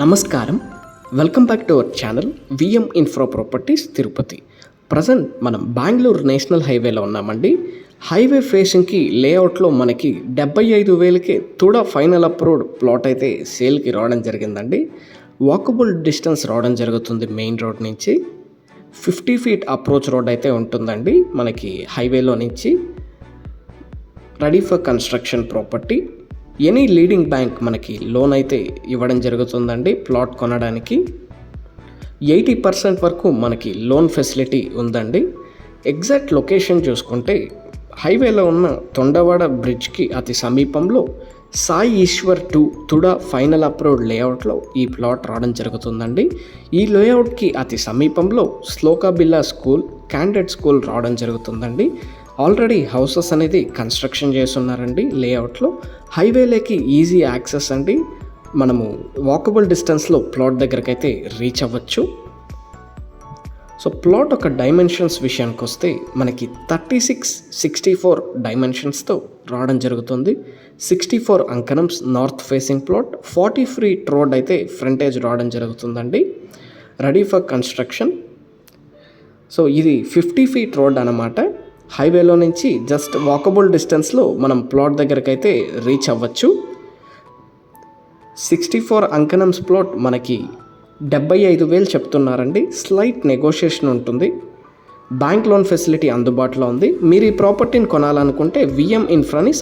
నమస్కారం. Welcome back to our channel VM infra properties Tirupati. Present మనం Bengaluru national హైవేలో ఉన్నామండి. హైవే ఫేసింగ్కి లేఅవుట్లో మనకి 75,000కే తుడా ఫైనల్ అప్రూవ్డ్ ప్లాట్ అయితే సేల్కి రావడం జరిగిందండి. వాకబుల్ డిస్టెన్స్ రావడం జరుగుతుంది మెయిన్ రోడ్ నుంచి. 50 ఫీట్ అప్రోచ్ రోడ్ అయితే ఉంటుందండి మనకి హైవేలో నుంచి. Ready for construction property. Any leading bank మనకి లోన్ అయితే ఇవ్వడం జరుగుతుందండి ప్లాట్ కొనడానికి. 80% వరకు మనకి లోన్ ఫెసిలిటీ ఉందండి. ఎగ్జాక్ట్ లొకేషన్ చూసుకుంటే హైవేలో ఉన్న తొండవాడ బ్రిడ్జ్కి అతి సమీపంలో సాయి ఈశ్వర్ 2 తుడా ఫైనల్ అప్రూవ్డ్ లేఅవుట్లో ఈ ప్లాట్ రావడం జరుగుతుందండి. ఈ లేఅవుట్కి అతి సమీపంలో shloka Birla school, candidate school రావడం జరుగుతుందండి. ఆల్రెడీ హౌసెస్ అనేది కన్స్ట్రక్షన్ చేస్తున్నారండి లేఅవుట్లో. హైవేలోకి ఈజీ యాక్సెస్ అండి. మనము వాకబుల్ డిస్టెన్స్లో ప్లాట్ దగ్గరికి అయితే రీచ్ అవ్వచ్చు. సో ప్లాట్ ఒక డైమెన్షన్స్ విషయానికి వస్తే మనకి 36-64 డైమెన్షన్స్తో రావడం జరుగుతుంది. 64 అంకణమ్స్ north facing plot, 40 feet road అయితే ఫ్రంటేజ్ రావడం జరుగుతుందండి. Ready for construction. సో ఇది 50 ఫీట్ రోడ్ అన్నమాట. హైవేలో నుంచి జస్ట్ వాకబుల్ డిస్టెన్స్లో మనం ప్లాట్ దగ్గరికి అయితే రీచ్ అవ్వచ్చు. 64 అంకణమ్స్ ప్లాట్ మనకి 75,000 చెప్తున్నారండి. స్లైట్ నెగోషియేషన్ ఉంటుంది. బ్యాంక్ లోన్ ఫెసిలిటీ అందుబాటులో ఉంది. మీరు ఈ ప్రాపర్టీని కొనాలనుకుంటే విఎం ఇన్ఫ్రాని